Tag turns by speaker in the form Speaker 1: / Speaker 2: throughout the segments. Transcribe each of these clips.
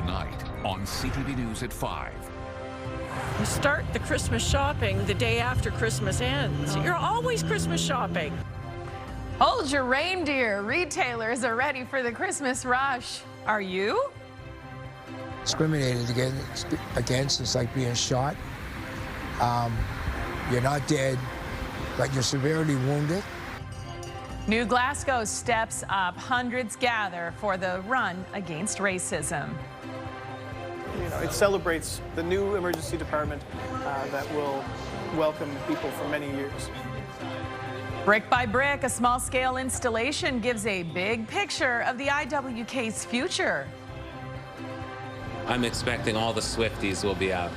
Speaker 1: Tonight on CTV News at 5.
Speaker 2: You start the Christmas shopping the day after Christmas ends. You're always Christmas shopping.
Speaker 3: Hold your reindeer. Retailers are ready for the Christmas rush. Are you?
Speaker 4: Discriminated against, it's like being shot. You're not dead, but you're severely wounded.
Speaker 3: New Glasgow steps up. Hundreds gather for the run against racism.
Speaker 5: It celebrates the new emergency department that will welcome people for many years.
Speaker 3: Brick by brick, a small-scale installation gives a big picture of the IWK's future.
Speaker 6: I'm expecting all the Swifties will be out.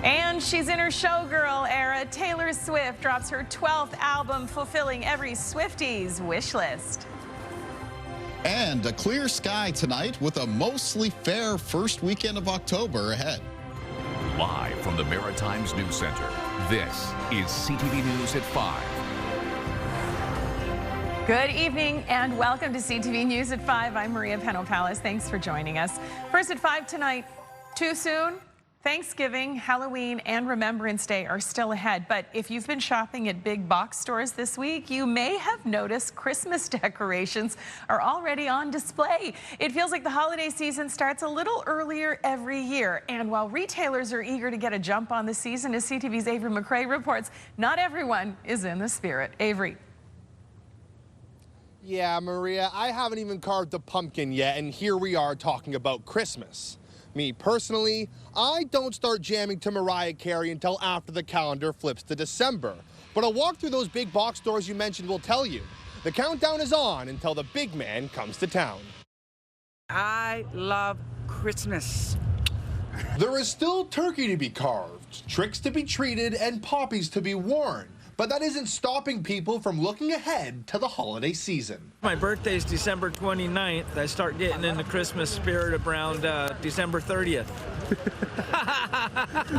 Speaker 3: And she's in her showgirl era. Taylor Swift drops her 12th album, fulfilling every Swiftie's wish list.
Speaker 7: And a clear sky tonight with a mostly fair first weekend of October ahead.
Speaker 1: Live from the Maritimes News Center, this is CTV News at 5.
Speaker 3: Good evening and welcome to CTV News at 5. I'm Maria Penopalis. Thanks for joining us. First at 5 tonight, too soon? Thanksgiving, Halloween, and Remembrance Day are still ahead. But if you've been shopping at big box stores this week, you may have noticed Christmas decorations are already on display. It feels like the holiday season starts a little earlier every year. And while retailers are eager to get a jump on the season, as CTV's Avery McRae reports, not everyone is in the spirit. Avery.
Speaker 8: Yeah, Maria, I haven't even carved the pumpkin yet, and here we are talking about Christmas. Me personally, I don't start jamming to Mariah Carey until after the calendar flips to December. But a walk through those big box stores you mentioned will tell you. The countdown is on until the big man comes to town.
Speaker 9: I love Christmas.
Speaker 8: There is still turkey to be carved, tricks to be treated, and poppies to be worn. But that isn't stopping people from looking ahead to the holiday season.
Speaker 9: My birthday's December 29th. I start getting in the Christmas spirit around December 30th.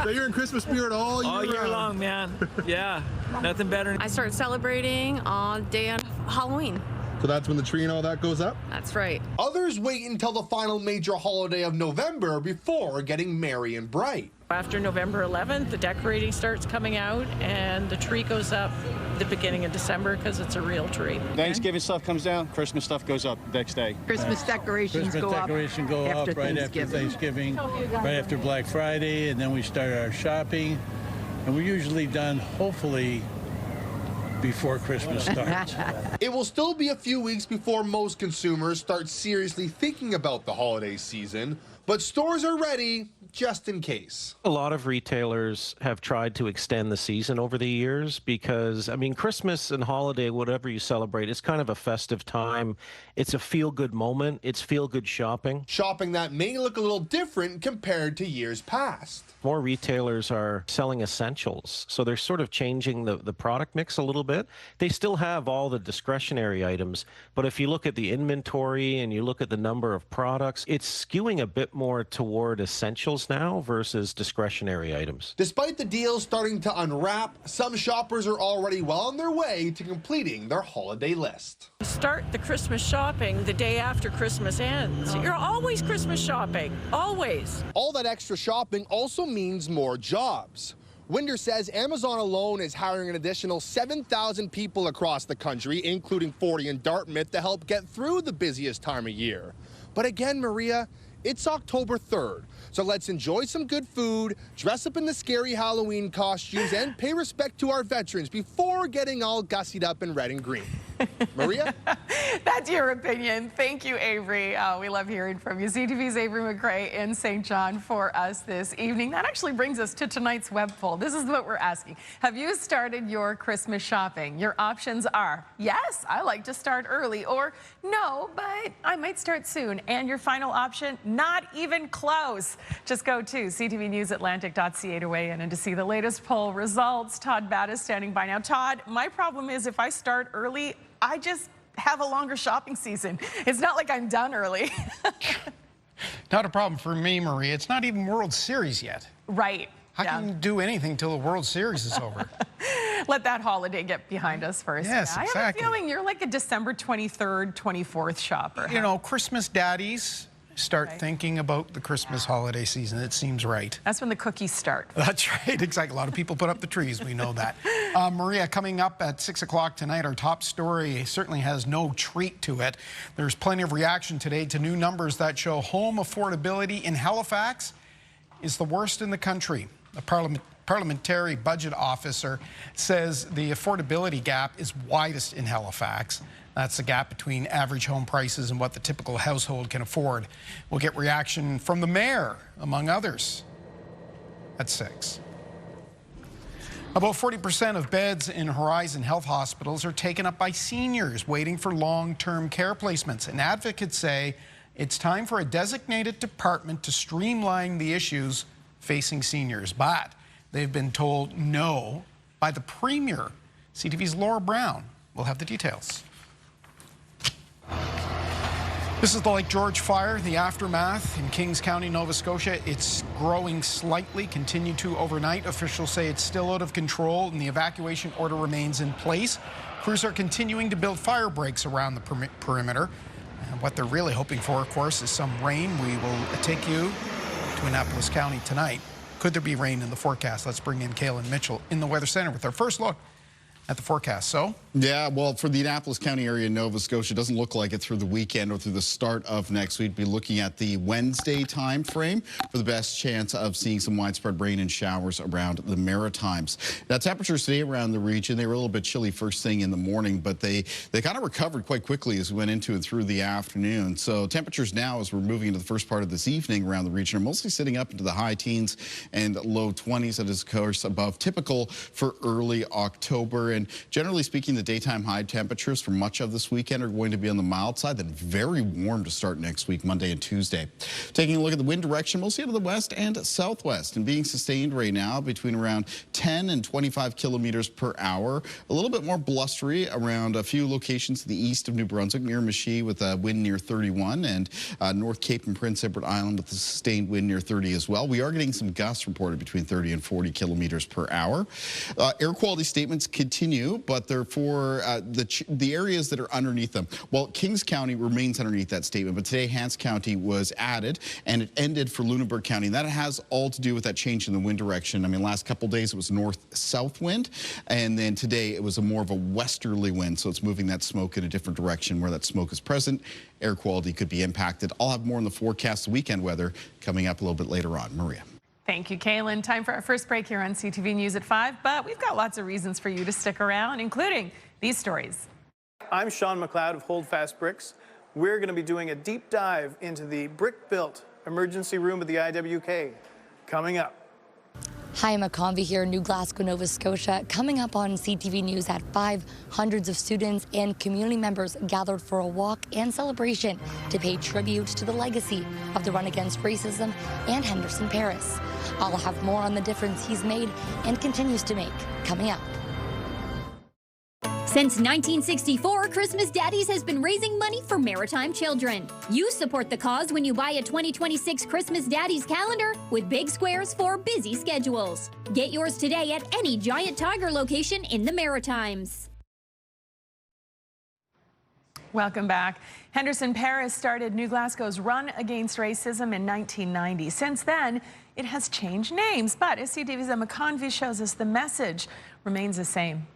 Speaker 8: So you're in Christmas spirit all year
Speaker 9: long, man. Yeah, nothing better.
Speaker 10: I start celebrating on day of Halloween.
Speaker 8: So that's when the tree and all that goes up?
Speaker 10: That's right.
Speaker 8: Others wait until the final major holiday of November before getting merry and bright.
Speaker 2: After November 11th, the decorating starts coming out and the tree goes up the beginning of December because it's a real tree.
Speaker 11: Thanksgiving stuff comes down, Christmas stuff goes up the next day.
Speaker 12: Christmas decorations go up right after Thanksgiving, right after Black Friday, and then we start our shopping. And we're usually done, hopefully, before Christmas starts.
Speaker 8: It will still be a few weeks before most consumers start seriously thinking about the holiday season, but stores are ready just in case.
Speaker 13: A lot of retailers have tried to extend the season over the years because, I mean, Christmas and holiday, whatever you celebrate, it's kind of a festive time. It's a feel-good moment. It's feel-good shopping.
Speaker 8: Shopping that may look a little different compared to years past.
Speaker 13: More retailers are selling essentials, so they're sort of changing the product mix a little bit. They still have all the discretionary items, but if you look at the inventory and you look at the number of products, it's skewing a bit more toward essentials now versus discretionary items.
Speaker 8: Despite the deals starting to unwrap, some shoppers are already well on their way to completing their holiday list.
Speaker 2: You start the Christmas shopping the day after Christmas ends. You're always Christmas shopping, always.
Speaker 8: All that extra shopping also means more jobs. Winder says Amazon alone is hiring an additional 7,000 people across the country, including 40 in Dartmouth, to help get through the busiest time of year. But again, Maria, it's October 3rd, so let's enjoy some good food, dress up in the scary Halloween costumes, and pay respect to our veterans before getting all gussied up in red and green. Maria?
Speaker 3: That's your opinion. Thank you, Avery. We love hearing from you. CTV's Avery McRae in St. John for us this evening. That actually brings us to tonight's web poll. This is what we're asking. Have you started your Christmas shopping? Your options are, yes, I like to start early, or no, but I might start soon. And your final option, not even close. Just go to ctvnewsatlantic.ca to weigh in and to see the latest poll results. Todd Batt is standing by now. Todd, my problem is if I start early, I just have a longer shopping season. It's not like I'm done early.
Speaker 14: Not a problem for me, Maria. It's not even World Series yet.
Speaker 3: Right.
Speaker 14: How can you do anything till the World Series is over?
Speaker 3: Let that holiday get behind us first.
Speaker 14: Yes,
Speaker 3: I
Speaker 14: exactly.
Speaker 3: have a feeling you're like a December 23rd, 24th shopper.
Speaker 14: You know, Christmas daddies, start thinking about the Christmas holiday season. It seems right.
Speaker 3: That's when the cookies start.
Speaker 14: That's right, exactly. A lot of people put up the trees, we know that. Maria, coming up at 6 o'clock tonight, our top story certainly has no treat to it. There's plenty of reaction today to new numbers that show home affordability in Halifax is the worst in the country. The parliamentary budget officer says the affordability gap is widest in Halifax. That's the gap between average home prices and what the typical household can afford. We'll get reaction from the mayor, among others, at 6. About 40% of beds in Horizon Health hospitals are taken up by seniors waiting for long-term care placements. And advocates say it's time for a designated department to streamline the issues facing seniors. But they've been told no by the Premier. CTV's Laura Brown will have the details. This is the Lake George fire, the aftermath in Kings County, Nova Scotia. It's growing slightly, continued to overnight. Officials say it's still out of control and the evacuation order remains in place. Crews are continuing to build fire breaks around the perimeter. And what they're really hoping for, of course, is some rain. We will take you to Annapolis County tonight. Could there be rain in the forecast? Let's bring in Kaylin Mitchell in the Weather Center with our first look at the forecast. So?
Speaker 7: Yeah, well, for the Annapolis County area in Nova Scotia, it doesn't look like it through the weekend or through the start of next week. Be looking at the Wednesday time frame for the best chance of seeing some widespread rain and showers around the Maritimes. Now, temperatures today around the region, they were a little bit chilly first thing in the morning, but they kind of recovered quite quickly as we went into and through the afternoon. So temperatures now, as we're moving into the first part of this evening around the region, are mostly sitting up into the high teens and low 20s. That is, of course, above typical for early October. And generally speaking, the daytime high temperatures for much of this weekend are going to be on the mild side, then very warm to start next week, Monday and Tuesday. Taking a look at the wind direction, mostly out of the west and southwest, and being sustained right now between around 10 and 25 kilometers per hour. A little bit more blustery around a few locations to the east of New Brunswick, Miramichi with a wind near 31, and North Cape and Prince Edward Island with a sustained wind near 30 as well. We are getting some gusts reported between 30 and 40 kilometers per hour. Air quality statements continue, but they're for the areas that are underneath them. Well, Kings County remains underneath that statement, but today Hants County was added, and it ended for Lunenburg County. And that has all to do with that change in the wind direction. I mean, last couple days it was north-south wind, and then today it was more of a westerly wind, so it's moving that smoke in a different direction. Where that smoke is present, air quality could be impacted. I'll have more in the forecast, the weekend weather, coming up a little bit later on. Maria.
Speaker 3: Thank you, Kaylin. Time for our first break here on CTV News at 5, but we've got lots of reasons for you to stick around, including these stories.
Speaker 5: I'm Sean McLeod of Holdfast Bricks. We're going to be doing a deep dive into the brick-built emergency room at the IWK. Coming up.
Speaker 15: Hi, I'm McConvey here in New Glasgow, Nova Scotia. Coming up on CTV News at 5, hundreds of students and community members gathered for a walk and celebration to pay tribute to the legacy of the run against racism and Henderson Paris. I'll have more on the difference he's made and continues to make coming up.
Speaker 16: Since 1964, Christmas Daddies has been raising money for maritime children. You support the cause when you buy a 2026 Christmas Daddies calendar with big squares for busy schedules. Get yours today at any Giant Tiger location in the Maritimes.
Speaker 3: Welcome back. Henderson Paris started New Glasgow's run against racism in 1990. Since then, it has changed names, but as CTV's Emma Convey shows us, the message remains the same.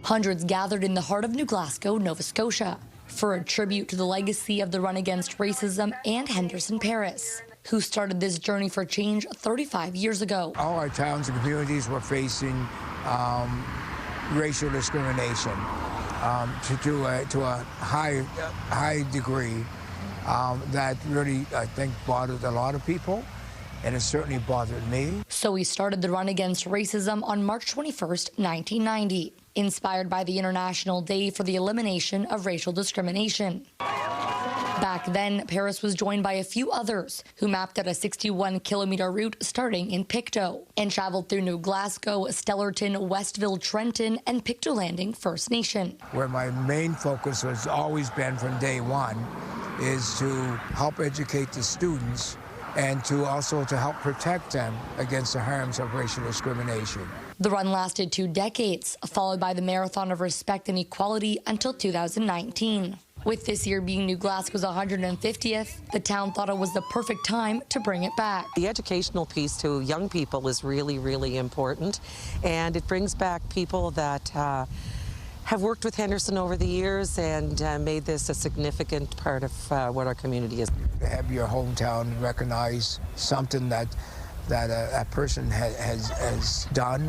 Speaker 15: Hundreds gathered in the heart of New Glasgow, Nova Scotia, for a tribute to the legacy of the run against racism and Henderson Paris, who started this journey for change 35 years ago.
Speaker 4: All our towns and communities were facing racial discrimination to a high degree that really, I think, bothered a lot of people. And it certainly bothered me.
Speaker 15: So he started the run against racism on March 21st, 1990, inspired by the International Day for the Elimination of Racial Discrimination. Back then, Paris was joined by a few others who mapped out a 61-kilometer route starting in Pictou and traveled through New Glasgow, Stellarton, Westville, Trenton, and Pictou Landing First Nation.
Speaker 4: Where my main focus has always been from day one is to help educate the students and to help protect them against the harms of racial discrimination.
Speaker 15: The run lasted 2 decades, followed by the Marathon of Respect and Equality until 2019. With this year being New Glasgow's 150th, the town thought it was the perfect time to bring it back.
Speaker 17: The educational piece to young people is really, really important, and it brings back people that have worked with Henderson over the years and made this a significant part of what our community is.
Speaker 4: To have your hometown recognize something that a person has done,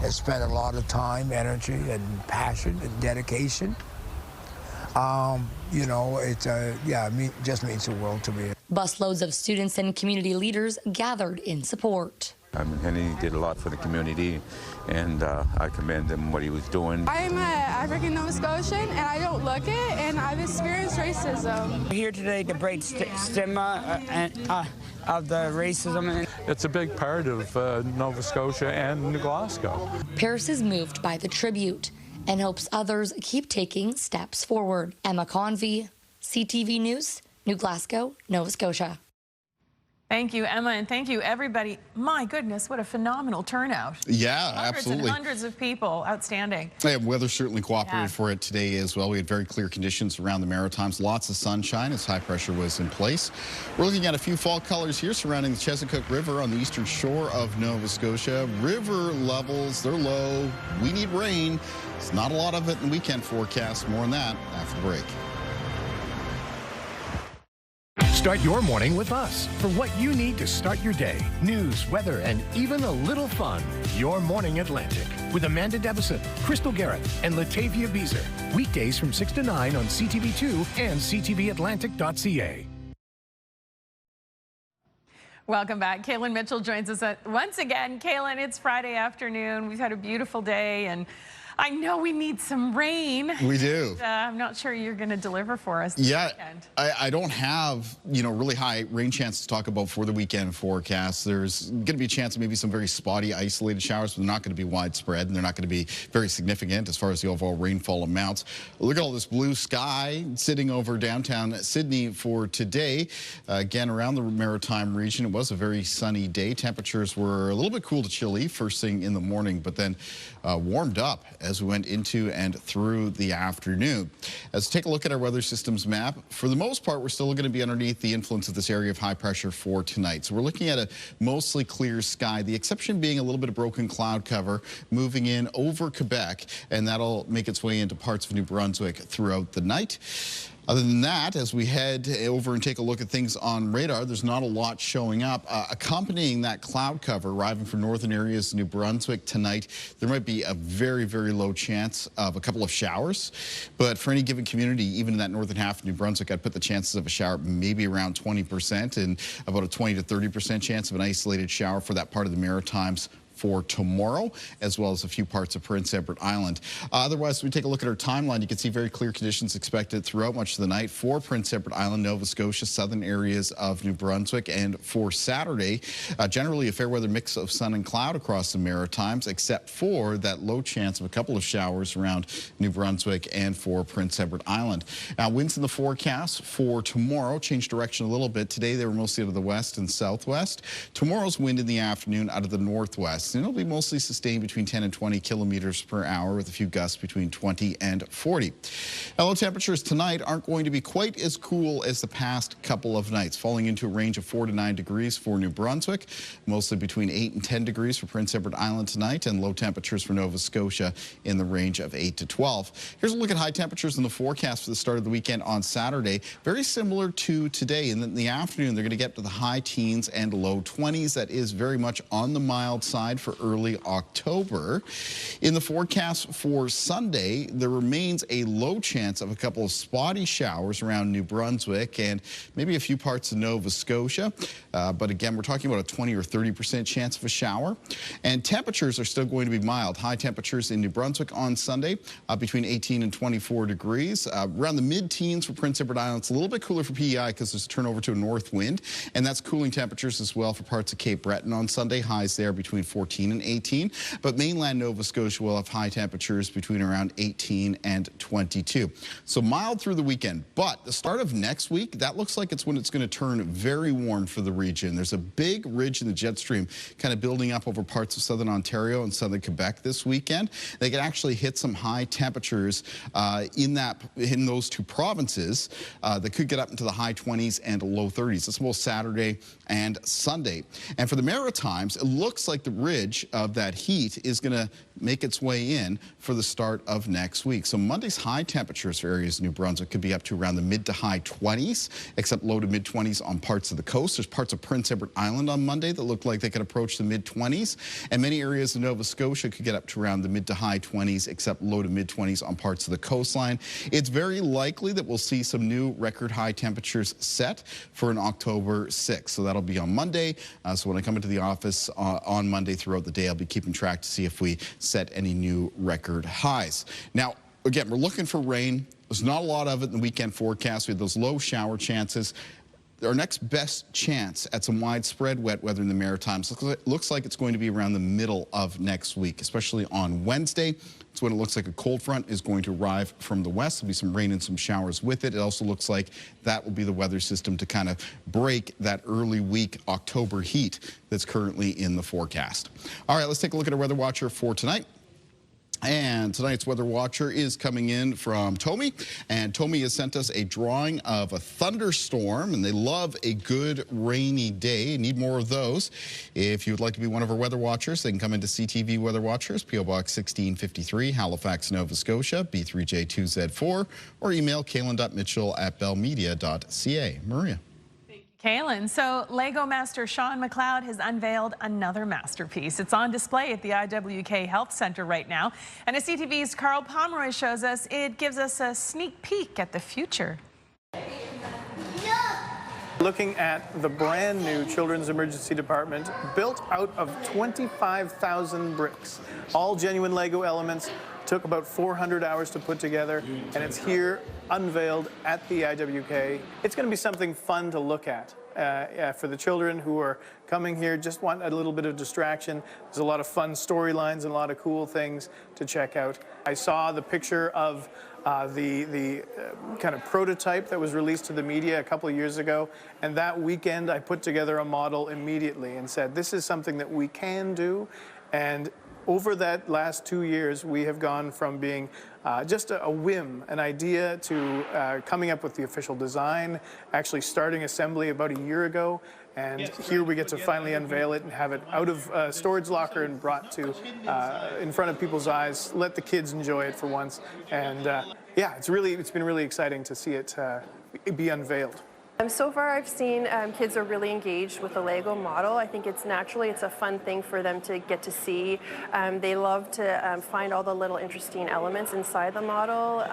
Speaker 4: has spent a lot of time, energy, and passion and dedication. You know, it just means the world to me.
Speaker 15: Busloads of students and community leaders gathered in support.
Speaker 18: Henry did a lot for the community, and I commend him what he was doing.
Speaker 19: I'm an African Nova Scotian, and I don't look it, and I've experienced racism.
Speaker 20: We're here today to break stigma of the racism.
Speaker 21: It's a big part of Nova Scotia and New Glasgow.
Speaker 15: Paris is moved by the tribute and hopes others keep taking steps forward. Emma Convey, CTV News, New Glasgow, Nova Scotia.
Speaker 3: Thank you, Emma, and thank you, everybody. My goodness, what a phenomenal turnout.
Speaker 7: Yeah,
Speaker 3: Hundreds
Speaker 7: absolutely.
Speaker 3: and hundreds of people. Outstanding.
Speaker 7: Yeah, weather certainly cooperated
Speaker 3: Yeah.
Speaker 7: for it today as well. We had very clear conditions around the Maritimes. Lots of sunshine as high pressure was in place. We're looking at a few fall colors here surrounding the Chesapeake River on the eastern shore of Nova Scotia. River levels, they're low. We need rain. There's not a lot of it in the weekend forecast. More on that after the break.
Speaker 22: Start your morning with us for what you need to start your day. News, weather, and even a little fun. Your Morning Atlantic with Amanda Devison, Crystal Garrett, and Latavia Beezer. Weekdays from 6 to 9 on CTV2 and ctvatlantic.ca.
Speaker 3: Welcome back. Kaylin Mitchell joins us once again. Kaylin, it's Friday afternoon. We've had a beautiful day, and I know we need some rain.
Speaker 7: We do.
Speaker 3: I'm not sure you're going to deliver for us this weekend.
Speaker 7: I don't have, really high rain chances to talk about for the weekend forecast. There's going to be a chance of maybe some very spotty, isolated showers, but they're not going to be widespread, and they're not going to be very significant as far as the overall rainfall amounts. Look at all this blue sky sitting over downtown Sydney for today. Again, around the Maritime region, it was a very sunny day. Temperatures were a little bit cool to chilly first thing in the morning, but then warmed up as we went into and through the afternoon. Let's take a look at our weather systems map. For the most part, we're still going to be underneath the influence of this area of high pressure for tonight. So we're looking at a mostly clear sky, the exception being a little bit of broken cloud cover moving in over Quebec, and that'll make its way into parts of New Brunswick throughout the night. Other than that, as we head over and take a look at things on radar, there's not a lot showing up. Accompanying that cloud cover arriving from northern areas of New Brunswick tonight, there might be a very, very low chance of a couple of showers. But for any given community, even in that northern half of New Brunswick, I'd put the chances of a shower maybe around 20% and about a 20 to 30% chance of an isolated shower for that part of the Maritimes for tomorrow, as well as a few parts of Prince Edward Island. Otherwise, we take a look at our timeline. You can see very clear conditions expected throughout much of the night for Prince Edward Island, Nova Scotia, southern areas of New Brunswick. And for Saturday, generally a fair weather mix of sun and cloud across the Maritimes, except for that low chance of a couple of showers around New Brunswick and for Prince Edward Island. Now, winds in the forecast for tomorrow change direction a little bit. Today, they were mostly out of the west and southwest. Tomorrow's wind in the afternoon out of the northwest. And it'll be mostly sustained between 10 and 20 kilometers per hour with a few gusts between 20 and 40. Now, low temperatures tonight aren't going to be quite as cool as the past couple of nights, falling into a range of 4 to 9 degrees for New Brunswick, mostly between 8 and 10 degrees for Prince Edward Island tonight, and low temperatures for Nova Scotia in the range of 8 to 12. Here's a look at high temperatures in the forecast for the start of the weekend on Saturday. Very similar to today. And in the afternoon, they're going to get to the high teens and low 20s. That is very much on the mild side for early October. In the forecast for Sunday, there remains a low chance of a couple of spotty showers around New Brunswick and maybe a few parts of Nova Scotia. But again, we're talking about a 20 or 30% chance of a shower. And temperatures are still going to be mild. High temperatures in New Brunswick on Sunday, between 18 and 24 degrees. Around the mid-teens for Prince Edward Island. It's a little bit cooler for PEI because there's a turnover to a north wind. And that's cooling temperatures as well for parts of Cape Breton on Sunday. Highs there between 14 14 and 18. But mainland Nova Scotia will have high temperatures between around 18 and 22. So mild through the weekend. But the start of next week, that looks like it's when it's going to turn very warm for the region. There's a big ridge in the jet stream kind of building up over parts of southern Ontario and southern Quebec this weekend. They could actually hit some high temperatures in those two provinces that could get up into the high 20s and low 30s. It's both Saturday and Sunday. And for the Maritimes, it looks like the ridge of that heat is going to make its way in for the start of next week. So Monday's high temperatures for areas of New Brunswick could be up to around the mid to high 20s, except low to mid 20s on parts of the coast. There's parts of Prince Edward Island on Monday that look like they could approach the mid 20s, and many areas of Nova Scotia could get up to around the mid to high 20s, except low to mid 20s on parts of the coastline. It's very likely that we'll see some new record high temperatures set for an October 6th. So that'll be on Monday. So when I come into the office on Monday throughout the day, I'll be keeping track to see if we set any new record highs. Now, again, we're looking for rain. There's not a lot of it in the weekend forecast. We have those low shower chances. Our next best chance at some widespread wet weather in the Maritimes looks like it's going to be around the middle of next week, especially on Wednesday. It's when it looks like a cold front is going to arrive from the west. There'll be some rain and some showers with it. It also looks like that will be the weather system to kind of break that early week October heat that's currently in the forecast. All right, let's take a look at our weather watcher for tonight. And tonight's weather watcher is coming in from Tommy, and Tommy has sent us a drawing of a thunderstorm, and they love a good rainy day. Need more of those. If you would like to be one of our weather watchers, they can come into CTV Weather Watchers, P.O. Box 1653, Halifax, Nova Scotia, B3J2Z4, or email kaylin.mitchell@bellmedia.ca. Maria.
Speaker 3: Kaylin, so Lego master Sean McLeod has unveiled another masterpiece. It's on display at the IWK Health Center right now. And as CTV's Carl Pomeroy shows us, it gives us a sneak peek at the future.
Speaker 5: Looking at the brand new Children's Emergency Department, built out of 25,000 bricks. All genuine Lego elements. Took about 400 hours to put together, and it's here unveiled at the IWK. It's going to be something fun to look at for the children who are coming here, just want a little bit of distraction. There's a lot of fun storylines and a lot of cool things to check out. I saw the picture of the kind of prototype that was released to the media a couple of years ago, and that weekend I put together a model immediately and said, this is something that we can do. And over that last 2 years, we have gone from being just a whim, an idea, to coming up with the official design, actually starting assembly about a year ago. And here we get to finally unveil it and have it out of a storage locker and brought to in front of people's eyes, let the kids enjoy it for once. And yeah, it's been really exciting to see it be unveiled.
Speaker 1: So far I've seen kids are really engaged with the Lego model. I think it's a fun thing for them to get to see. They love to find all the little interesting elements inside the model.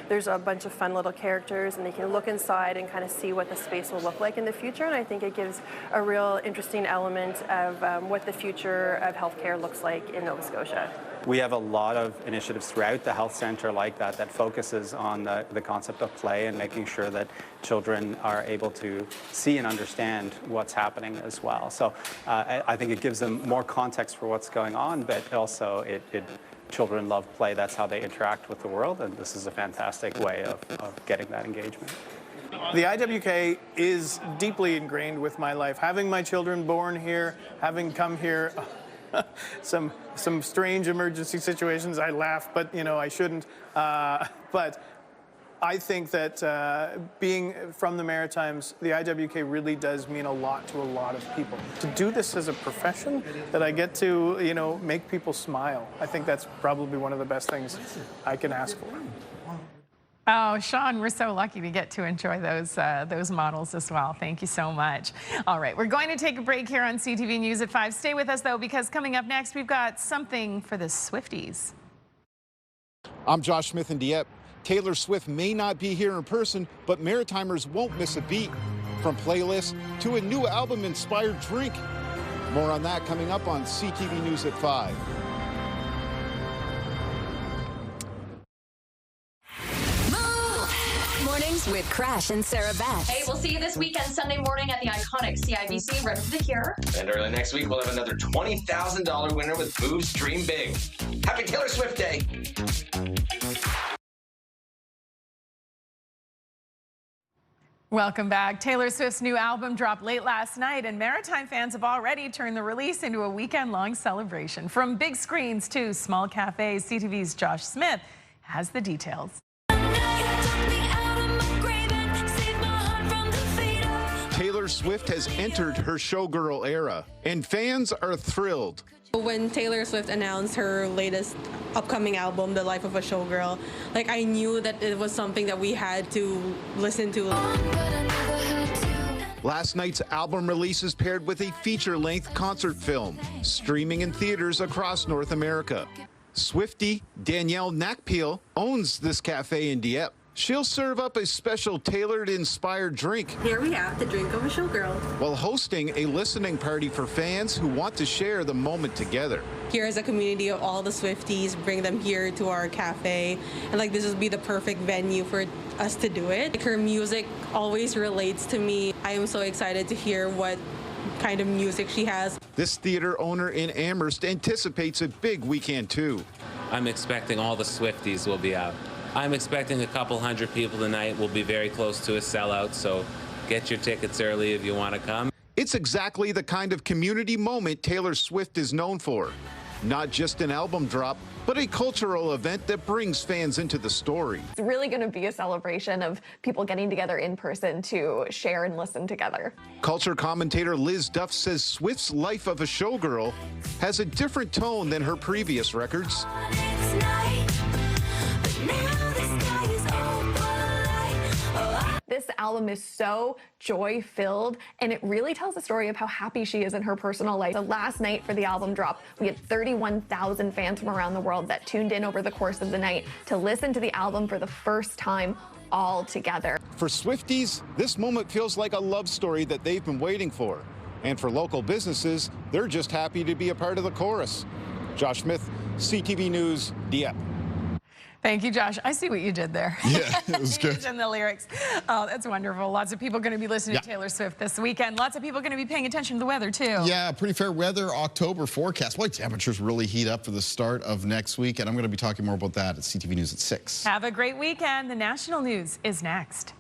Speaker 1: There's a bunch of fun little characters, and they can look inside and kind of see what the space will look like in the future, and I think it gives a real interesting element of what the future of healthcare looks like in Nova Scotia.
Speaker 6: We have a lot of initiatives throughout the health centre like that focuses on the concept of play and making sure that children are able to see and understand what's happening as well. So I think it gives them more context for what's going on, but also children love play. That's how they interact with the world, and this is a fantastic way of getting that engagement.
Speaker 5: The IWK is deeply ingrained with my life. Having my children born here, having come here, some strange emergency situations. I laugh, but I shouldn't. But I think that being from the Maritimes, the IWK really does mean a lot to a lot of people. To do this as a profession, that I get to make people smile, I think that's probably one of the best things I can ask for.
Speaker 3: Oh, Sean, we're so lucky to get to enjoy those models as well. Thank you so much. All right, we're going to take a break here on CTV News at 5. Stay with us, though, because coming up next, we've got something for the Swifties.
Speaker 23: I'm Josh Smith in Dieppe. Taylor Swift may not be here in person, but Maritimers won't miss a beat. From playlists to a new album-inspired drink. More on that coming up on CTV News at 5.
Speaker 24: Mornings
Speaker 9: News with Crash and Sarah Beth.
Speaker 10: Hey, we'll see you this weekend, Sunday morning at the iconic CIBC right to the Cure.
Speaker 11: And early next week, we'll have another $20,000 winner with Moves Dream Big. Happy Taylor Swift Day.
Speaker 3: Welcome back. Taylor Swift's new album dropped late last night, and Maritime fans have already turned the release into a weekend-long celebration. From big screens to small cafes, CTV's Josh Smith has the details.
Speaker 23: Taylor Swift has entered her showgirl era, and fans are thrilled.
Speaker 24: When Taylor Swift announced her latest upcoming album, The Life of a Showgirl, I knew that it was something that we had to listen to.
Speaker 23: Last night's album release is paired with a feature-length concert film, streaming in theaters across North America. Swiftie Danielle Nakpeel owns this cafe in Dieppe. She'll serve up a special tailored-inspired drink.
Speaker 24: Here we have the drink of a showgirl,
Speaker 23: while hosting a listening party for fans who want to share the moment together.
Speaker 24: Here is a community of all the Swifties, bring them here to our cafe, and this would be the perfect venue for us to do it. Her music always relates to me. I am so excited to hear what kind of music she has.
Speaker 23: This theater owner in Amherst anticipates a big weekend too.
Speaker 25: I'm expecting all the Swifties will be out. I'm expecting a couple hundred people tonight. We'll be very close to a sellout, so get your tickets early if you want to come.
Speaker 23: It's exactly the kind of community moment Taylor Swift is known for. Not just an album drop, but a cultural event that brings fans into the story.
Speaker 26: It's really going to be a celebration of people getting together in person to share and listen together.
Speaker 23: Culture commentator Liz Duff says Swift's Life of a Showgirl has a different tone than her previous records.
Speaker 26: This album is so joy-filled, and it really tells the story of how happy she is in her personal life. So last night for the album drop, we had 31,000 fans from around the world that tuned in over the course of the night to listen to the album for the first time all together.
Speaker 23: For Swifties, this moment feels like a love story that they've been waiting for. And for local businesses, they're just happy to be a part of the chorus. Josh Smith, CTV News, Dieppe.
Speaker 3: Thank you, Josh. I see what you did there.
Speaker 7: Yeah, it was good.
Speaker 3: And the lyrics. Oh, that's wonderful. Lots of people going to be listening to Taylor Swift this weekend. Lots of people going to be paying attention to the weather, too.
Speaker 7: Yeah, pretty fair weather October forecast. Boy, temperatures really heat up for the start of next week, and I'm going to be talking more about that at CTV News at 6.
Speaker 3: Have a great weekend. The national news is next.